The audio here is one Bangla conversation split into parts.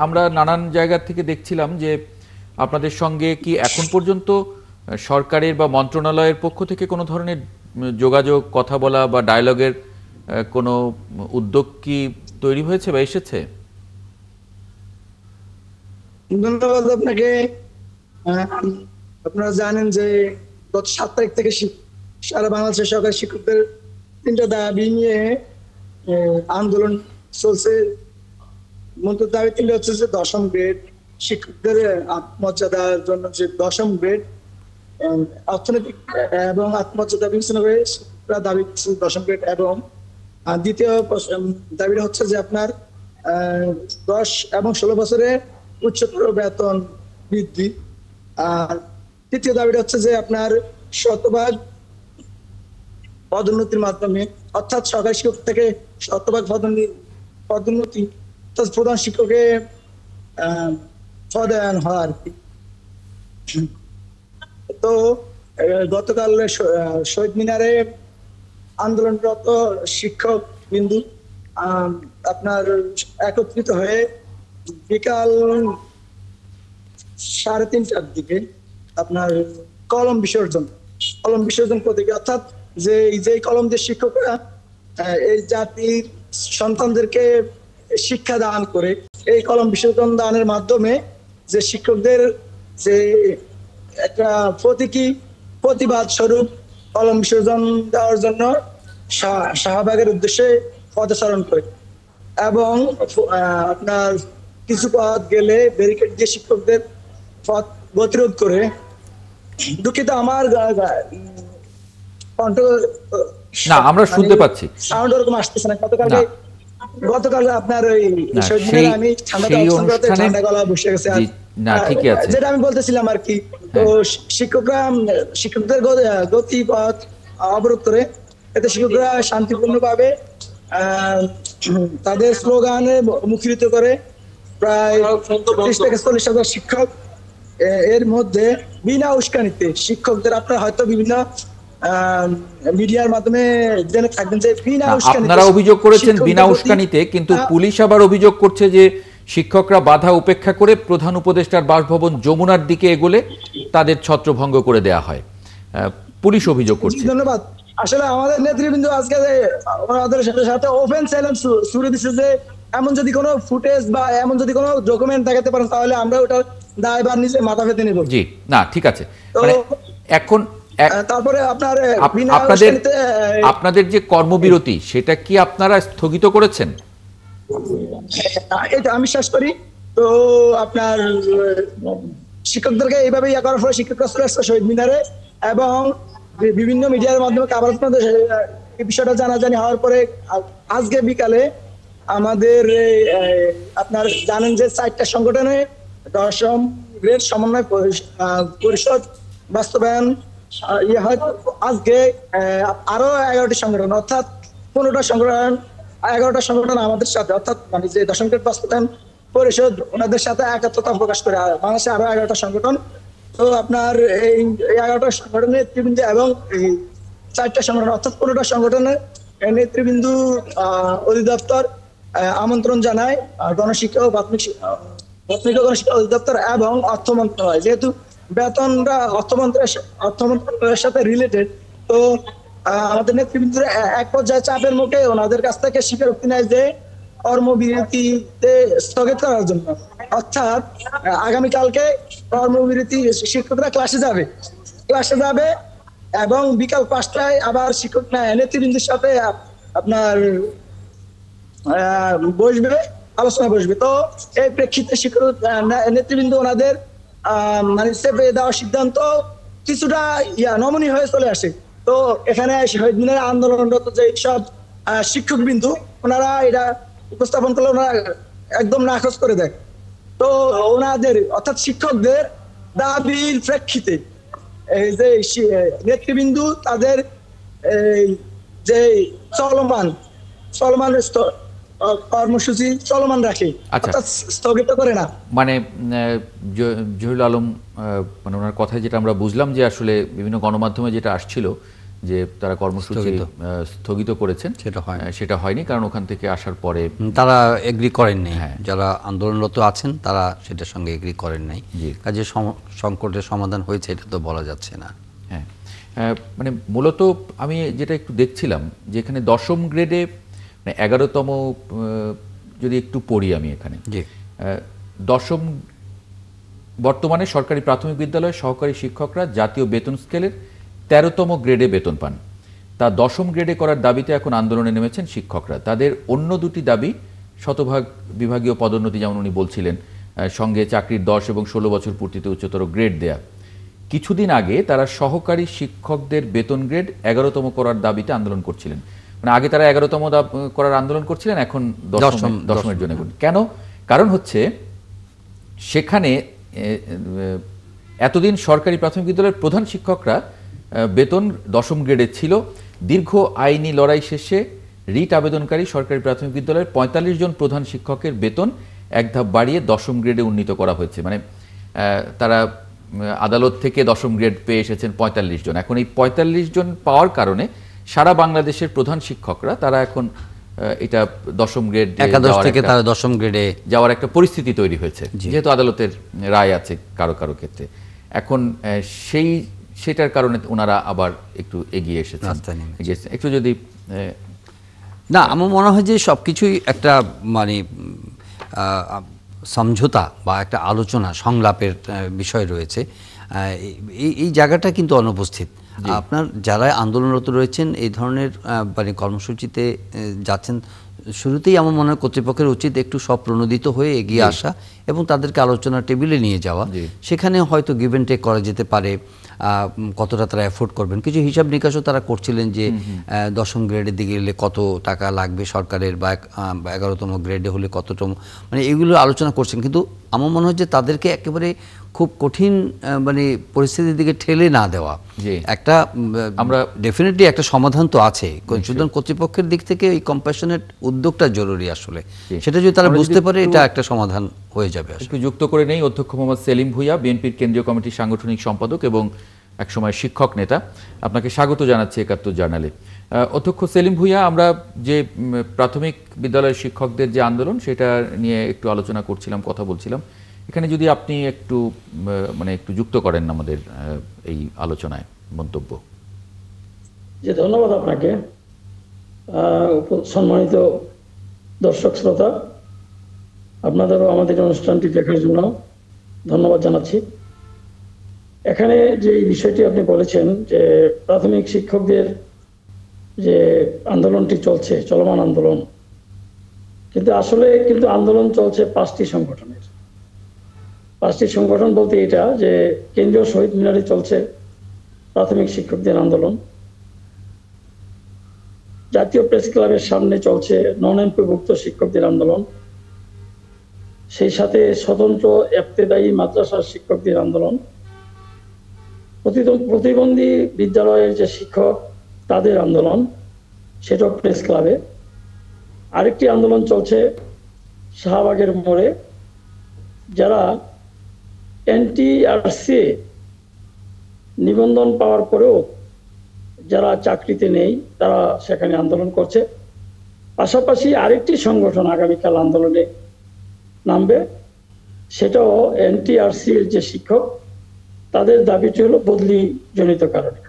আমরা নানান জায়গা থেকে দেখছিলাম যে আপনাদের সঙ্গে কি এখন পর্যন্ত সরকারের বা মন্ত্রণালয়ের পক্ষ থেকে কোনো ধরনের যোগাযোগ, কথা বলা বা ডায়ালগের কোনো উদ্যোগ কি তৈরি হয়েছে বা এসেছে? ধন্যবাদ আপনাকে। আহ, আপনারা জানেন যে গত 7 তারিখ থেকে সারা বাংলাদেশের সরকারি শিক্ষকদের 3টা দাবি নিয়ে আন্দোলন চলছে। মূলত দাবি 3টা হচ্ছে যে 10ম গ্রেড, শিক্ষকদের আত্মমর্যাদার জন্য যে 10ম গ্রেড, অর্থনৈতিক এবং আত্মমর্যাদা বিবেচনা করে শিক্ষকরা দাবি করছে 10ম গ্রেড, এবং দ্বিতীয় দাবিটা হচ্ছে যে আপনার 10 এবং 16 বছরে উচ্চতর বেতন বৃদ্ধি। আর তৃতীয় দাবিটা হচ্ছে যে আপনার শতভাগ পদোন্নতির মাধ্যমে, অর্থাৎ সরকারি শিক্ষক থেকে শতভাগ পদোন্নতি, প্রধান শিক্ষকে পদায়ন হওয়া আর কি। তো গতকাল শহীদ মিনারে আন্দোলনরত শিক্ষক বিন্দু আপনার একত্রিত হয়ে বিকাল 3:30টার দিকে আপনার কলম বিসর্জন করতে গিয়ে, অর্থাৎ যে কলম দিয়ে শিক্ষকরা এই জাতির সন্তানদেরকে শিক্ষা দান করে, এই কলম বিসর্জন দানের মাধ্যমে যে শিক্ষকদের যে একটা প্রতিবাদ স্বরূপ কলম বিসর্জন দেওয়ার জন্য শাহবাগের উদ্দেশ্যে পদচারণ করে, এবং আপনার কিছু পথ গেলে ব্যারিকেড দিয়ে শিক্ষকদের পথ গতিরোধ করে। দুঃখিত, আমার কণ্ঠ না, আমরা শুনতে পাচ্ছি। সাউন্ড ওরকম আসতেছে না। গতকাল আপনার ওই আমি ঠান্ডা গলা বসে গেছে। না, ঠিকই আছে। যেটা আমি বলতেছিলাম আর কি, তো শিক্ষকদের গতিপথ অবরোধ করে, এতে শিক্ষকরা শান্তিপূর্ণভাবে তাদের স্লোগানে মুখরিত করে প্রায় 30 থেকে 40 হাজার শিক্ষক। এর মধ্যে বিনা উস্কানিতে শিক্ষকদের, আপনারা হয়তো বিভিন্ন মিডিয়ার মাধ্যমে জেনে থাকবেন যে বিনা উস্কানিতে আপনারা অভিযোগ করেছেন বিনা উস্কানিতে, কিন্তু পুলিশ আবার অভিযোগ করছে যে শিক্ষকরা বাধা উপেক্ষা করে প্রধান উপদেষ্টার বাসভবন যমুনার দিকে এগোলে তাদের ছত্রভঙ্গ করে দেয়া হয়, পুলিশ অভিযোগ করছে। ধন্যবাদ। আসলে আমাদের নেতৃবৃন্দ আজকে ওনাদের সাথে ওপেন চ্যালেঞ্জ শুরু দিচ্ছে যে এমন যদি কোনো ফুটেজ বা এমন যদি কোনো ডকুমেন্ট দেখাতে পারেন, তাহলে আমরা ওটার দায়ভার নিচে মাথা পেতে নেব। জি, না, ঠিক আছে। এখন তারপরে আপনাদের যে কর্মবিরতি, সেটা কি আপনারা স্থগিত করেছেন? এটা আমি শেষ করি। তো আপনার শিক্ষকদেরকে এইভাবে করার ফলে শিক্ষকরা চলে আসছে শহীদ মিনারে, এবং বিভিন্ন মিডিয়ার মাধ্যমে এই বিষয়টা জানাজানি হওয়ার পরে আজকে বিকালে আমাদের আপনার জানেন যে 4টা সংগঠনে 10ম গ্রেড সমন্বয় পরিষদ বাস্তবায়ন হয়। আজকে আরো 11টি সংগঠন, অর্থাৎ 15টা সংগঠন, 11টা সংগঠন আমাদের সাথে, অর্থাৎ মানে যে 10ম গ্রেড বাস্তবায়ন পরিষদ, ওনাদের সাথে একাত্মতা প্রকাশ করে বাংলাদেশে আরো 11টা সংগঠন। তো আপনার এই 11টা সংগঠনের নেতৃবৃন্দ এবং এই 4টা সংগঠন, অর্থাৎ 15টা সংগঠনের নেতৃবৃন্দ অধিদপ্তর আমন্ত্রণ জানায় গণশিক্ষা ও প্রাথমিক গণশিক্ষা অধিদপ্তর এবং অর্থ মন্ত্রণালয়, যেহেতু বেতনটা অর্থ মন্ত্রণালয়ের সাথে রিলেটেড। তো আমাদের নেতৃবৃন্দের এক পর্যায়ে চাপের মুখে ওনাদের কাছ থেকে স্বীকারোক্তি নেয় যে কর্মবিরতিতে স্থগিত করার জন্য, অর্থাৎ আগামীকালকে কর্মবিরতি, শিক্ষকরা ক্লাসে যাবে এবং বিকাল 5টায় আবার শিক্ষক নেতৃবৃন্দের সাথে আপনার আলোচনা বসবে। তো এই প্রেক্ষিতে শিক্ষক নেতৃবৃন্দ ওনাদের মানে চেপে দেওয়ার সিদ্ধান্ত কিছুটা নমনীয় হয়ে চলে আসে। তো এখানে শহীদ মিনারে আন্দোলনরত যে সব শিক্ষক বিন্দু, ওনারা এটা উপস্থাপন করলে ওনারা একদম নাকচ করে দেয়। তো ওনাদের, অর্থাৎ শিক্ষকদের দাবির প্রেক্ষিতে এই যে নেতৃবৃন্দু তাদের যে চলমান কর্মসূচি চলমান রাখে, অর্থাৎ স্থগিত করে না। মানে জহিরুল আলম, মানে ওনার কথায় যেটা আমরা বুঝলাম যে আসলে বিভিন্ন গণমাধ্যমে যেটা আসছিল যে তারা কর্মসূচি স্থগিত করেছেন, সেটা হয়নি, কারণ ওখান থেকে আসার পরে তারা এগ্রি করেননি। যারা আন্দোলনরত আছেন তারা সেটার সঙ্গে এগ্রি করেন নাই। কাজে সংকটের সমাধান হয়েছে এটা তো বলা যাচ্ছে না। হ্যাঁ, মানে মূলত আমি যেটা একটু দেখছিলাম যে এখানে 10ম গ্রেডে মানে 11তম, যদি একটু পড়ি আমি এখানে, 10ম বর্তমানে সরকারি প্রাথমিক বিদ্যালয়ের সহকারী শিক্ষকরা জাতীয় বেতন স্কেলের 13তম গ্রেডে বেতন পান। তা 10ম গ্রেডে করার দাবিতে এখন আন্দোলনে নেমেছেন শিক্ষকরা। তাদের অন্য দুটি দাবি, শতভাগ বিভাগীয় পদোন্নতি যেমন উনি বলছিলেন, সঙ্গে চাকরির 10 এবং 16 বছর পূর্তিতে উচ্চতর গ্রেড দেয়া। কিছুদিন আগে তারা সহকারী শিক্ষকদের বেতন গ্রেড 11তম করার দাবিতে আন্দোলন করছিলেন। মানে আগে তারা 11তম করার আন্দোলন করছিলেন, এখন 10মের জন্য। কেন? কারণ হচ্ছে সেখানে এতদিন সরকারি প্রাথমিক বিদ্যালয়ের প্রধান শিক্ষকরা বেতন 10ম গ্রেডে ছিল। দীর্ঘ আইনি লড়াই শেষে রিট আবেদনকারী সরকারি প্রাথমিক বিদ্যালয়ের 45 জন প্রধান শিক্ষকের বেতন এক ধাপ বাড়িয়ে 10ম গ্রেডে উন্নীত করা হয়েছে। মানে তারা আদালত থেকে 10ম গ্রেড পেয়ে এসেছেন 45 জন। এখন এই 45 জন পাওয়ার কারণে সারা বাংলাদেশের প্রধান শিক্ষকরা তারা এখন এটা 10ম গ্রেড থেকে তারা 10ম গ্রেডে যাওয়ার একটা পরিস্থিতি তৈরি হয়েছে, যেহেতু আদালতের রায় আছে কারো কারো ক্ষেত্রে। এখন সেটার কারণে ওনারা আবার একটু এগিয়ে এসেছেন। একটু যদি না, আমার মনে হয় যে সবকিছুই একটা মানে সমঝোতা বা একটা আলোচনা সংলাপের বিষয় রয়েছে। এই জায়গাটা কিন্তু অনুপস্থিত। আপনার যারা আন্দোলনরত রয়েছেন এই ধরনের মানে কর্মসূচিতে যাচ্ছেন, শুরুতেই আমার মনে হয় কর্তৃপক্ষের উচিত একটু স্বপ্রণোদিত হয়ে এগিয়ে আসা এবং তাদেরকে আলোচনার টেবিলে নিয়ে যাওয়া। সেখানে হয়তো গিভ অ্যান্ড টেক করা যেতে পারে। কতটা তারা অ্যাফোর্ড করবেন, কিছু হিসাব নিকাশও তারা করছিলেন যে 10ম গ্রেডের দিকে গেলে কত টাকা লাগবে সরকারের, বা 11তম গ্রেডে হলে কততম, মানে এগুলো আলোচনা করছেন। কিন্তু আমার মনে হয় যে তাদেরকে একেবারে খুব কঠিন মানে পরিস্থিতির দিকে ঠেলে না দেওয়া, একটা আমরা ডেফিনেটলি একটা সমাধান তো আছে। সুতরাং কর্তৃপক্ষের দিক থেকে এই কম্প্যাশনেট উদ্যোগটা জরুরি আসলে। সেটা যদি তারা বুঝতে পারে এটা একটা সমাধান হয়ে যাবে। একটু যুক্ত করে নেই অধ্যক্ষ মোহাম্মদ সেলিম ভূঁইয়া, বিএনপির কেন্দ্রীয় কমিটির সাংগঠনিক সম্পাদক এবং একসময় শিক্ষক নেতা। আপনাকে স্বাগত জানাচ্ছি 71 জার্নালে। অধ্যক্ষ সেলিম ভূঁইয়া, আমরা যে প্রাথমিক বিদ্যালয়ের শিক্ষকদের যে আন্দোলন সেটা নিয়ে একটু আলোচনা করছিলাম, কথা বলছিলাম। এখানে যদি আপনি একটু মানে একটু যুক্ত করেন আমাদের এই আলোচনায় মন্তব্য। জি, ধন্যবাদ আপনাকে। সম্মানিত দর্শক শ্রোতা, আপনাদেরও আমাদের অনুষ্ঠানটি দেখার জন্য ধন্যবাদ জানাচ্ছি। এখানে যে বিষয়টি আপনি বলেছেন যে প্রাথমিক শিক্ষকদের যে আন্দোলনটি চলছে, চলমান আন্দোলন, কিন্তু আসলে কিন্তু আন্দোলন চলছে 5টি সংগঠনের। 5টি সংগঠন বলতে এটা যে কেন্দ্রীয় শহীদ মিনারে চলছে প্রাথমিক শিক্ষকদের আন্দোলন, জাতীয় প্রেস ক্লাবের সামনে চলছে নন এমপিভুক্ত শিক্ষকদের আন্দোলন, সেই সাথে স্বতন্ত্র ইবতেদায়ী মাদ্রাসার শিক্ষকদের আন্দোলন, প্রতিবন্ধী বিদ্যালয়ের যে শিক্ষক তাদের আন্দোলন, সেটাও প্রেস ক্লাবে। আরেকটি আন্দোলন চলছে শাহবাগের মোড়ে, যারা NTRC নিবন্ধন পাওয়ার পরেও যারা চাকরিতে নেই তারা সেখানে আন্দোলন করছে। পাশাপাশি আরেকটি সংগঠন আগামীকাল আন্দোলনে নামবে, সেটাও NTRC-র যে শিক্ষক তাদের দাবিটি হলো বদলি জনিত কারণে।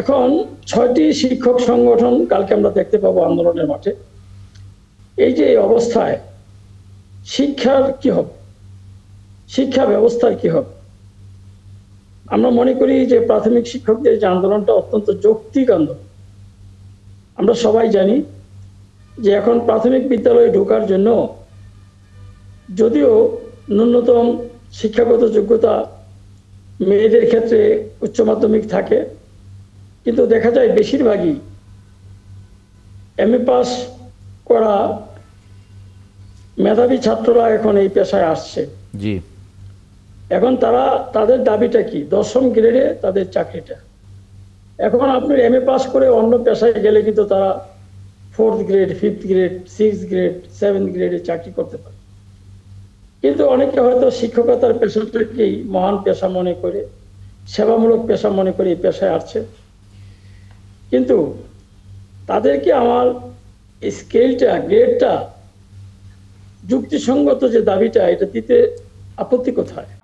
এখন 6টি শিক্ষক সংগঠন কালকে আমরা দেখতে পাবো আন্দোলনের মাঠে। এই যে অবস্থায় শিক্ষার কি হবে, শিক্ষা ব্যবস্থার কি হবে? আমরা মনে করি যে প্রাথমিক শিক্ষকদের যে আন্দোলনটা অত্যন্ত যৌক্তিক আন্দোলন। আমরা সবাই জানি যে এখন প্রাথমিক বিদ্যালয়ে ঢোকার জন্য যদিও ন্যূনতম শিক্ষাগত যোগ্যতা মেয়েদের ক্ষেত্রে উচ্চ মাধ্যমিক থাকে, কিন্তু দেখা যায় বেশিরভাগই MA পাস করা মেধাবী ছাত্ররা এখন এই পেশায় আসছে। জি, এখন তাদের দাবিটা কি? 10ম গ্রেডে তাদের চাকরিটা। এখন আপনি MA পাস করে অন্য পেশায় গেলে কিন্তু তারা 4th grade, 5th grade, 6th grade, 7th গ্রেডে চাকরি করতে পারে। কিন্তু অনেকে হয়তো শিক্ষকতার পেশাটাকেই মহান পেশা মনে করে সেবামূলক পেশা মনে করে এই পেশায় আসছে। কিন্তু তাদেরকে আমার স্কেলটা, গ্রেডটা, যুক্তিসঙ্গত যে দাবিটা, এটা দিতে আপত্তি কোথায়?